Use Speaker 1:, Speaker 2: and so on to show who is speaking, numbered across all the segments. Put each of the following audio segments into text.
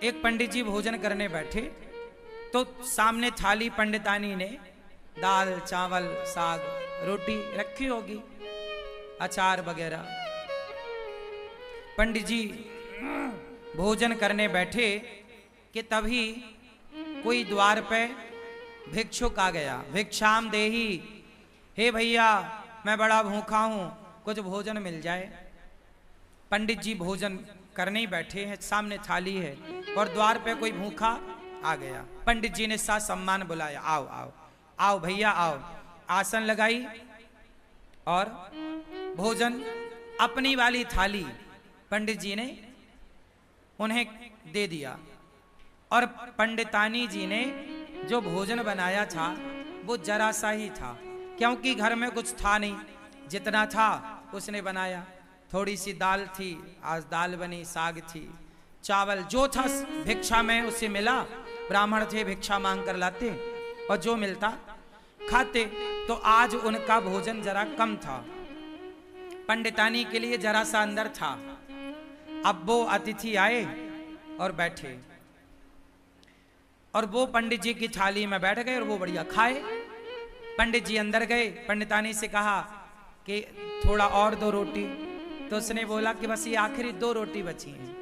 Speaker 1: एक पंडित जी भोजन करने बैठे तो सामने थाली पंडितानी ने दाल चावल साग रोटी रखी होगी, अचार वगैरह। पंडित जी भोजन करने बैठे कि तभी कोई द्वार पे भिक्षुक आ गया। भिक्षाम देही, हे भैया मैं बड़ा भूखा हूं, कुछ भोजन मिल जाए। पंडित जी भोजन करने ही बैठे हैं, सामने थाली है और द्वार पे कोई भूखा आ गया। पंडित जी ने साथ सम्मान बुलाया, आओ आओ आओ भैया आओ। आसन लगाई और भोजन अपनी वाली थाली पंडित जी ने उन्हें दे दिया। और पंडितानी जी ने जो भोजन बनाया था वो जरा सा ही था, क्योंकि घर में कुछ था नहीं, जितना था उसने बनाया। थोड़ी सी दाल थी, आज दाल बनी, साग थी, चावल जो था भिक्षा में उससे मिला। ब्राह्मण थे, भिक्षा मांग कर लाते और जो मिलता खाते। तो आज उनका भोजन जरा कम था, पंडितानी के लिए जरा सा अंदर था। अब वो अतिथि आए और बैठे और वो पंडित जी की थाली में बैठ गए और वो बढ़िया खाए। पंडित जी अंदर गए, पंडितानी से कहा कि थोड़ा और दो रोटी। तो उसने बोला कि बस ये आखिरी 2 रोटी बची हैं।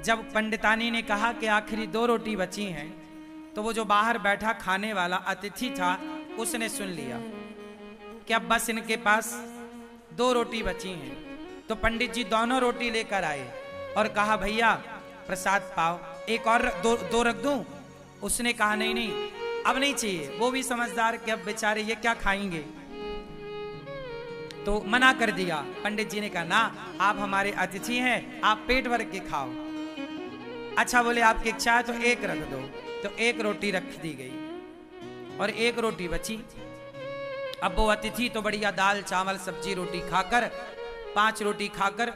Speaker 1: जब पंडितानी ने कहा कि आखिरी 2 रोटी बची हैं, तो वो जो बाहर बैठा खाने वाला अतिथि था उसने सुन लिया कि अब बस इनके पास 2 रोटी बची हैं। तो पंडित जी दोनों रोटी लेकर आए और कहा भैया प्रसाद पाओ, एक और दो रख दूं। उसने कहा नहीं नहीं अब नहीं चाहिए। वो भी समझदार कि अब बेचारे ये क्या खाएंगे, तो मना कर दिया। पंडित जी ने कहा ना, आप हमारे अतिथि हैं, आप पेट भर के खाओ। अच्छा बोले आपकी इच्छा है तो एक रख दो। तो एक रोटी रख दी गई और एक रोटी बची। अब वो अतिथि तो बढ़िया दाल चावल सब्जी रोटी खाकर 5 रोटी खाकर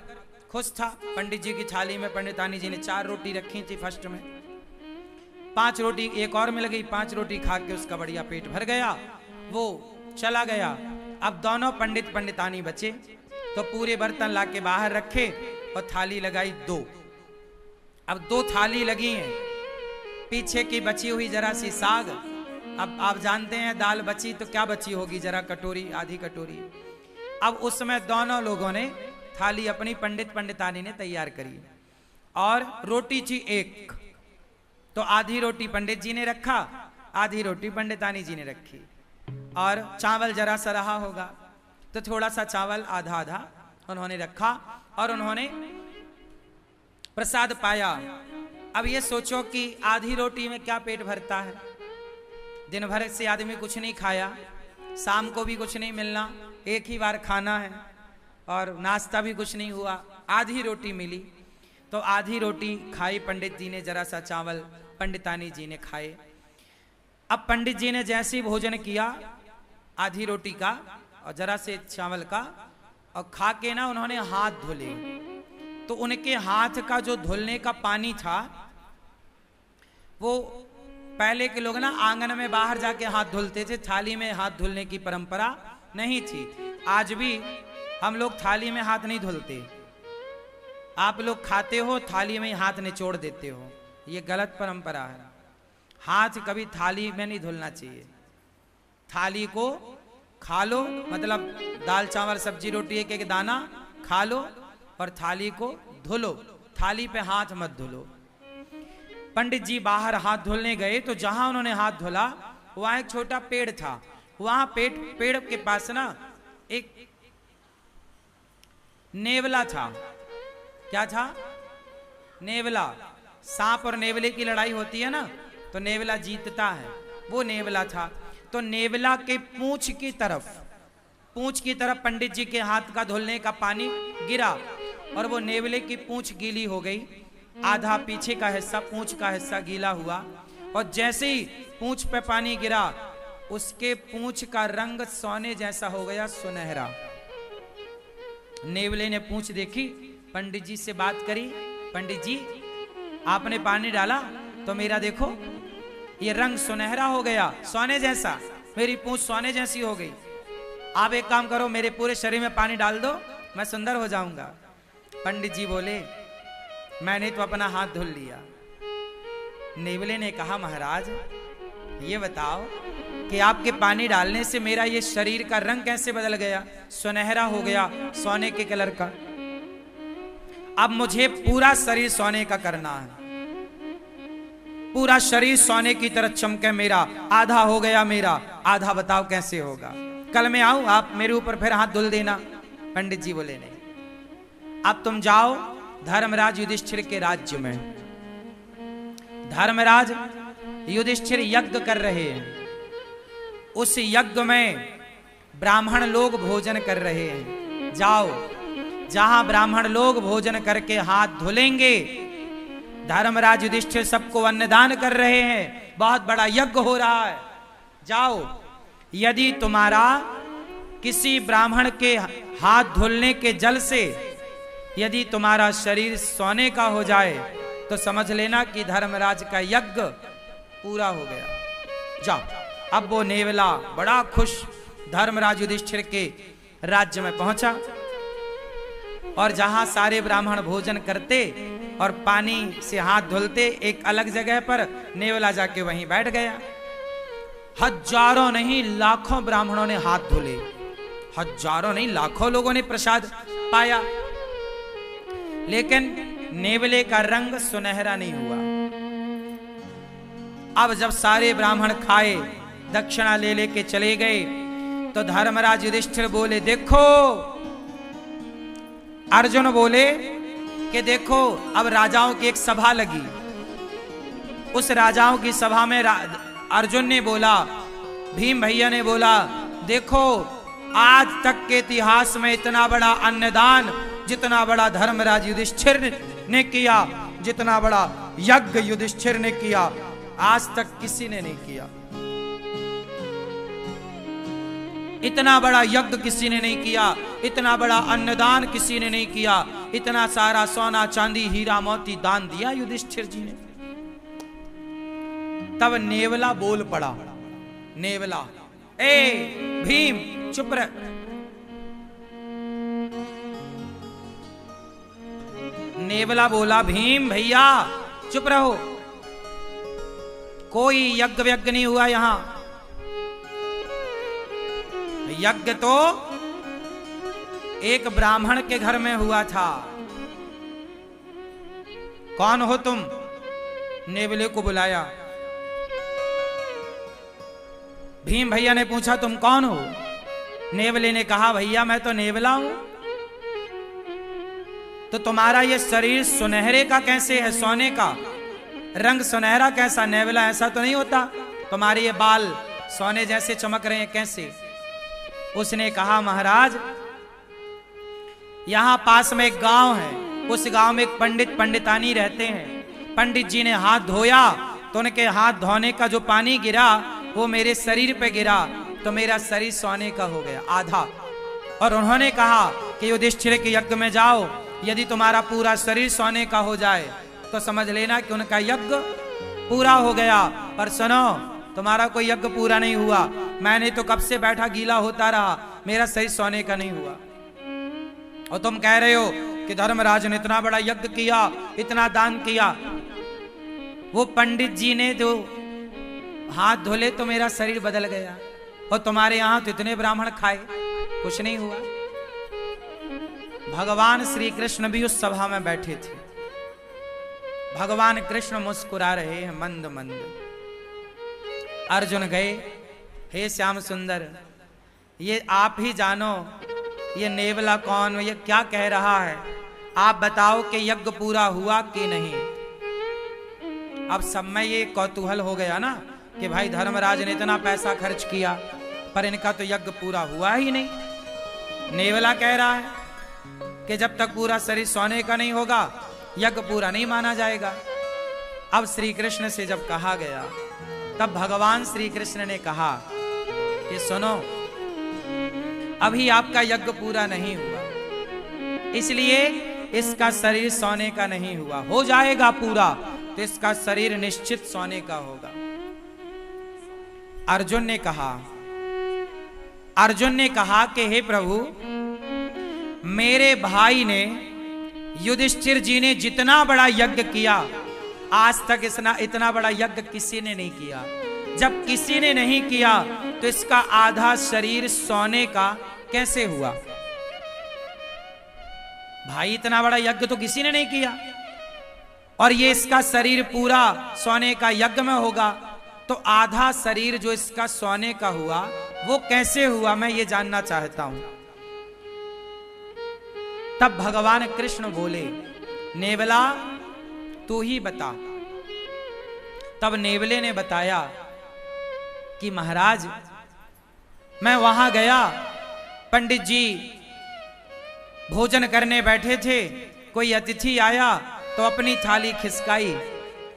Speaker 1: खुश था। पंडित जी की थाली में पंडितानी जी ने 4 रोटी रखी थी फर्स्ट में, 5 रोटी एक और मिल गई। 5 रोटी खा के उसका बढ़िया पेट भर गया, वो चला गया। अब दोनों पंडित पंडितानी बचे तो पूरे बर्तन लाके बाहर रखे और थाली लगाई 2। अब 2 थाली लगी हैं, पीछे की बची हुई जरा सी साग। अब आप जानते हैं दाल बची तो क्या बची होगी, जरा कटोरी आधी कटोरी। अब उसमें दोनों लोगों ने थाली अपनी पंडित पंडितानी ने तैयार करी और रोटी थी 1। तो आधी रोटी पंडित जी ने रखा, आधी रोटी पंडितानी जी ने रखी। और चावल जरा सा रहा होगा तो थोड़ा सा चावल आधा आधा उन्होंने रखा और उन्होंने प्रसाद पाया। अब ये सोचो कि आधी रोटी में क्या पेट भरता है। दिन भर से आदमी कुछ नहीं खाया, शाम को भी कुछ नहीं मिलना, एक ही बार खाना है और नाश्ता भी कुछ नहीं हुआ, आधी रोटी मिली। तो आधी रोटी खाई पंडित जी ने, जरा सा चावल पंडितानी जी ने खाए। अब पंडित जी ने जैसे ही भोजन किया आधी रोटी का और जरा से चावल का और खा के ना उन्होंने हाथ धुले। तो उनके हाथ का जो धुलने का पानी था वो पहले के लोग ना आंगन में बाहर जाके हाथ धुलते थे, थाली में हाथ धुलने की परंपरा नहीं थी। आज भी हम लोग थाली में हाथ नहीं धुलते, आप लोग खाते हो थाली में हाथ निचोड़ देते हो, ये गलत परंपरा है। हाथ कभी थाली में नहीं धुलना चाहिए। थाली को खा लो, मतलब दाल चावल सब्जी रोटी एक एक दाना खा लो और थाली को धुलो, थाली पे हाथ मत धुलो। पंडित जी बाहर हाथ धुलने गए तो जहां उन्होंने हाथ धुला वहां एक छोटा पेड़ था। वहां पेड़ के पास ना एक नेवला था। क्या था? नेवला। सांप और नेवले की लड़ाई होती है ना, तो नेवला जीतता है, वो नेवला था। तो नेवला के पूंछ की तरफ पंडित जी के हाथ का धुलने का पानी गिरा और वो नेवले की पूंछ गीली हो गई। आधा पीछे का हिस्सा, पूंछ का हिस्सा गीला हुआ और जैसे ही पूंछ पे पानी गिरा उसके पूंछ का रंग सोने जैसा हो गया, सुनहरा। नेवले ने पूंछ देखी, पंडित जी से बात करी, पंडित जी आपने पानी डाला तो मेरा देखो ये रंग सुनहरा हो गया, सोने जैसा, मेरी पूंछ सोने जैसी हो गई। आप एक काम करो, मेरे पूरे शरीर में पानी डाल दो, मैं सुंदर हो जाऊंगा। पंडित जी बोले मैंने तो अपना हाथ धुल लिया। नेवले ने कहा महाराज ये बताओ कि आपके पानी डालने से मेरा ये शरीर का रंग कैसे बदल गया, सुनहरा हो गया, सोने के कलर का। अब मुझे पूरा शरीर सोने का करना है, पूरा शरीर सोने की तरह चमके मेरा। आधा हो गया मेरा, आधा बताओ कैसे होगा। कल मैं आऊं, आप मेरे ऊपर फिर हाथ धुल देना। पंडित जी बोले नहीं, अब तुम जाओ धर्मराज युधिष्ठिर के राज्य में। धर्मराज युधिष्ठिर यज्ञ कर रहे हैं, उस यज्ञ में ब्राह्मण लोग भोजन कर रहे हैं। जाओ, जहां ब्राह्मण लोग भोजन करके हाथ धुलेंगे, धर्मराज युधिष्ठिर सबको अन्नदान कर रहे हैं, बहुत बड़ा यज्ञ हो रहा है। जाओ, यदि तुम्हारा किसी ब्राह्मण के हाथ धुलने के जल से यदि तुम्हारा शरीर सोने का हो जाए तो समझ लेना कि धर्मराज का यज्ञ पूरा हो गया। जाओ। अब वो नेवला बड़ा खुश धर्मराज युधिष्ठिर के राज्य में पहुंचा और जहां सारे ब्राह्मण भोजन करते और पानी से हाथ धुलते, एक अलग जगह पर नेवला जाके वहीं बैठ गया। हजारों नहीं लाखों ब्राह्मणों ने हाथ धुले, हजारों नहीं लाखों लोगों ने प्रसाद पाया, लेकिन नेवले का रंग सुनहरा नहीं हुआ। अब जब सारे ब्राह्मण खाए, दक्षिणा ले लेके चले गए, तो धर्मराज युधिष्ठिर बोले देखो, अर्जुन बोले कि देखो अब राजाओं की एक सभा लगी। उस राजाओं की सभा में अर्जुन ने बोला, भीम भैया ने बोला, देखो आज तक के इतिहास में इतना बड़ा अन्नदान जितना बड़ा धर्मराज युधिष्ठिर ने किया, जितना बड़ा यज्ञ युधिष्ठिर ने किया, आज तक किसी ने नहीं किया। इतना बड़ा यज्ञ किसी ने नहीं किया, इतना बड़ा अन्नदान किसी ने नहीं किया, इतना सारा सोना चांदी हीरा मोती दान दिया युधिष्ठिर जी ने। तब नेवला बोल पड़ा, नेवला, ए भीम चुप रह। नेवला बोला, भीम भैया चुप रहो, कोई यज्ञ व्यज्ञ नहीं हुआ यहां। यज्ञ तो एक ब्राह्मण के घर में हुआ था। कौन हो तुम? नेवले को बुलाया। भीम भैया ने पूछा तुम कौन हो? नेवले ने कहा भैया मैं तो नेवला हूं। तो तुम्हारा ये शरीर सुनहरे का कैसे है, सोने का रंग सुनहरा कैसा? नेवला ऐसा तो नहीं होता, तुम्हारे ये बाल सोने जैसे चमक रहे हैं कैसे? उसने कहा महाराज यहां पास में एक गांव है, उस गांव में एक पंडित पंडितानी रहते हैं। पंडित जी ने हाथ धोया तो उनके हाथ धोने का जो पानी गिरा वो मेरे शरीर पे गिरा, तो मेरा शरीर सोने का हो गया आधा। और उन्होंने कहा कि युधिष्ठिर के यज्ञ में जाओ, यदि तुम्हारा पूरा शरीर सोने का हो जाए तो समझ लेना कि उनका यज्ञ पूरा हो गया। पर सुनो, तुम्हारा कोई यज्ञ पूरा नहीं हुआ, मैंने तो कब से बैठा गीला होता रहा, मेरा शरीर सोने का नहीं हुआ। और तुम कह रहे हो कि धर्मराज ने इतना बड़ा यज्ञ किया, इतना दान किया। वो पंडित जी ने जो हाथ धोले तो मेरा शरीर बदल गया, और तुम्हारे यहां तो इतने ब्राह्मण खाए, कुछ नहीं हुआ। भगवान श्री कृष्ण भी उस सभा में बैठे थे। भगवान कृष्ण मुस्कुरा रहे हैं मंद मंद। अर्जुन गए, हे श्याम सुंदर, ये आप ही जानो ये नेवला कौन, ये क्या कह रहा है, आप बताओ कि यज्ञ पूरा हुआ कि नहीं। अब सब में ये कौतूहल हो गया ना कि भाई धर्मराज ने इतना पैसा खर्च किया पर इनका तो यज्ञ पूरा हुआ ही नहीं। नेवला कह रहा है कि जब तक पूरा शरीर सोने का नहीं होगा यज्ञ पूरा नहीं माना जाएगा। अब श्री कृष्ण से जब कहा गया तब भगवान श्री कृष्ण ने कहा कि सुनो, अभी आपका यज्ञ पूरा नहीं हुआ, इसलिए इसका शरीर सोने का नहीं हुआ। हो जाएगा पूरा तो इसका शरीर निश्चित सोने का होगा। अर्जुन ने कहा कि हे प्रभु, मेरे भाई ने युधिष्ठिर जी ने जितना बड़ा यज्ञ किया, आज तक इतना बड़ा यज्ञ किसी ने नहीं किया। जब किसी ने नहीं किया तो इसका आधा शरीर सोने का कैसे हुआ? भाई इतना बड़ा यज्ञ तो किसी ने नहीं किया, और ये इसका शरीर पूरा सोने का यज्ञ में होगा, तो आधा शरीर जो इसका सोने का हुआ वो कैसे हुआ, मैं ये जानना चाहता हूं। तब भगवान कृष्ण बोले, नेवला तू ही बता। तब नेवले ने बताया कि महाराज मैं वहां गया, पंडित जी भोजन करने बैठे थे, कोई अतिथि आया तो अपनी थाली खिसकाई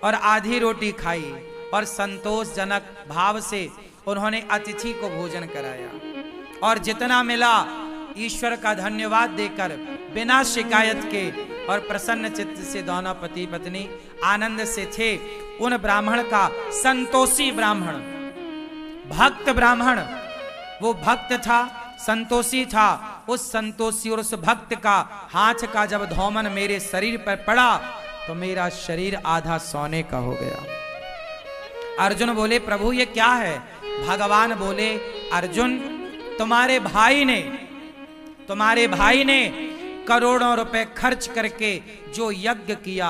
Speaker 1: और आधी रोटी खाई और संतोषजनक भाव से उन्होंने अतिथि को भोजन कराया, और जितना मिला ईश्वर का धन्यवाद देकर बिना शिकायत के और प्रसन्न चित्त से दोनों पति पत्नी आनंद से थे। उन ब्राह्मण का, संतोषी ब्राह्मण, भक्त ब्राह्मण, वो भक्त था, संतोषी था, उस संतोषी और उस भक्त का हाथ का जब धौमन मेरे शरीर पर पड़ा तो मेरा शरीर आधा सोने का हो गया। अर्जुन बोले, प्रभु ये क्या है? भगवान बोले, अर्जुन तुम्हारे भाई ने करोड़ों रुपए खर्च करके जो यज्ञ किया,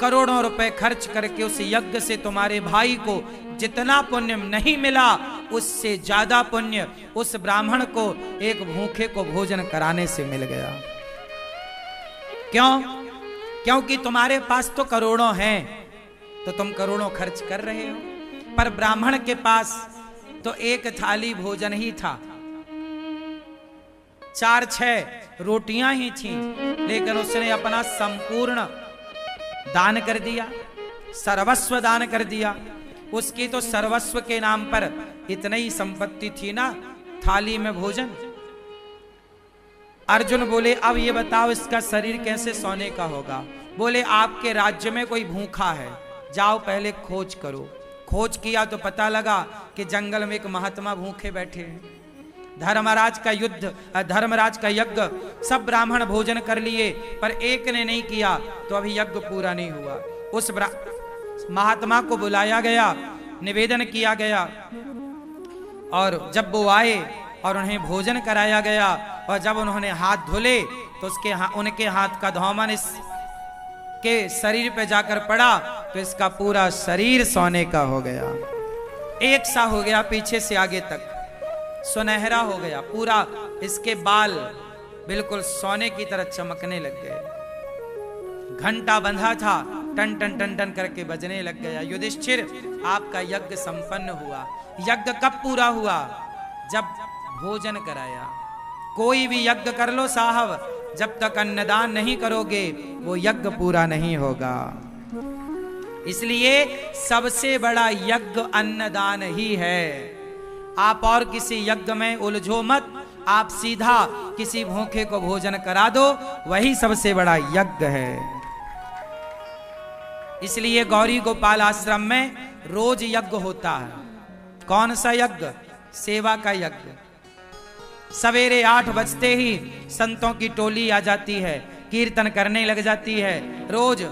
Speaker 1: करोड़ों रुपए खर्च करके उस यज्ञ से तुम्हारे भाई को जितना पुण्य नहीं मिला, उससे ज्यादा पुण्य उस ब्राह्मण को एक भूखे को भोजन कराने से मिल गया। क्यों? क्योंकि तुम्हारे पास तो करोड़ों हैं, तो तुम करोड़ों खर्च कर रहे हो, पर ब्राह्मण के पास तो एक थाली भोजन ही था, 4-6 रोटियां ही थी, लेकिन उसने अपना संपूर्ण दान कर दिया, सर्वस्व दान कर दिया। उसकी तो सर्वस्व के नाम पर इतनी ही संपत्ति थी ना, थाली में भोजन। अर्जुन बोले, अब ये बताओ इसका शरीर कैसे सोने का होगा? बोले, आपके राज्य में कोई भूखा है, जाओ पहले खोज करो। खोज किया तो पता लगा कि जंगल में एक महात्मा भूखे बैठे हैं। धर्मराज का यज्ञ सब ब्राह्मण भोजन कर लिए, पर एक ने नहीं किया, तो अभी यज्ञ पूरा नहीं हुआ। उस महात्मा को बुलाया गया, निवेदन किया गया, और जब वो आए और उन्हें भोजन कराया गया, और जब उन्होंने हाथ धुले तो उनके हाथ का धौमन इसके शरीर पे जाकर पड़ा, तो इसका पूरा शरीर सोने का हो गया, एक सा हो गया, पीछे से आगे तक सुनहरा हो गया पूरा। इसके बाल बिल्कुल सोने की तरह चमकने लग गए। घंटा बंधा था, टन टन टन टन करके बजने लग गया। युधिष्ठिर, आपका यज्ञ संपन्न हुआ। यज्ञ कब पूरा हुआ? जब भोजन कराया। कोई भी यज्ञ कर लो साहब, जब तक अन्नदान नहीं करोगे वो यज्ञ पूरा नहीं होगा। इसलिए सबसे बड़ा यज्ञ अन्नदान ही है। आप और किसी यज्ञ में उलझो मत, आप सीधा किसी भूखे को भोजन करा दो, वही सबसे बड़ा यज्ञ है। इसलिए गौरी गोपाल आश्रम में रोज यज्ञ होता है। कौन सा यज्ञ? सेवा का यज्ञ। सवेरे 8 बजते ही संतों की टोली आ जाती है, कीर्तन करने लग जाती है। रोज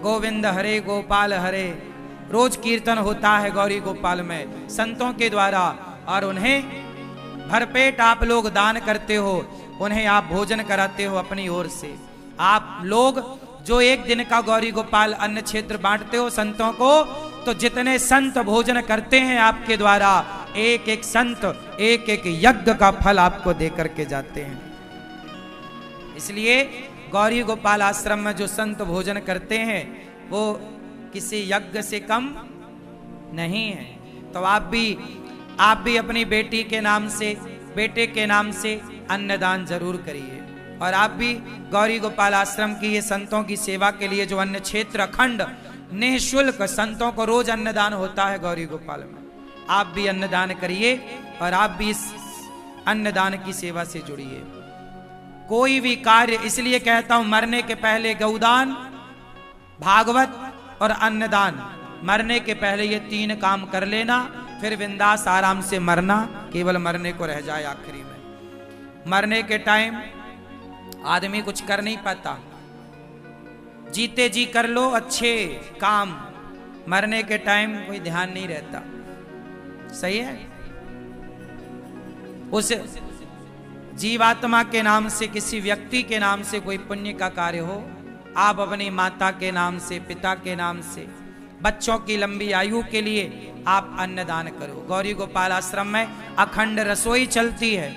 Speaker 1: गोविंद हरे गोपाल हरे, रोज कीर्तन होता है गौरी गोपाल में संतों के द्वारा, और उन्हें भरपेट आप लोग दान करते हो, उन्हें आप भोजन कराते हो अपनी ओर से। आप लोग जो एक दिन का गौरी गोपाल अन्न क्षेत्र बांटते हो संतों को, तो जितने संत भोजन करते हैं आपके द्वारा, एक एक संत एक एक यज्ञ का फल आपको दे करके जाते हैं। इसलिए गौरी गोपाल आश्रम में जो संत भोजन करते हैं वो किसी यज्ञ से कम नहीं है। तो आप भी अपनी बेटी के नाम से, बेटे के नाम से अन्नदान जरूर करिए। और आप भी गौरी गोपाल आश्रम की ये संतों की सेवा के लिए जो अन्न क्षेत्र अखंड निःशुल्क संतों को रोज अन्नदान होता है गौरी गोपाल में, आप भी अन्नदान करिए और आप भी इस अन्नदान की सेवा से जुड़िए। कोई भी कार्य, इसलिए कहता हूं मरने के पहले गौदान, भागवत और अन्नदान, मरने के पहले ये 3 काम कर लेना, फिर बिंदास आराम से मरना, केवल मरने को रह जाए आखिरी में। मरने के टाइम आदमी कुछ कर नहीं पाता, जीते जी कर लो अच्छे काम, मरने के टाइम कोई ध्यान नहीं रहता। सही है। उस जीवात्मा के नाम से, किसी व्यक्ति के नाम से कोई पुण्य का कार्य हो, आप अपनी माता के नाम से, पिता के नाम से, बच्चों की लंबी आयु के लिए आप अन्नदान करो। गौरी गोपाल आश्रम में अखंड रसोई चलती है।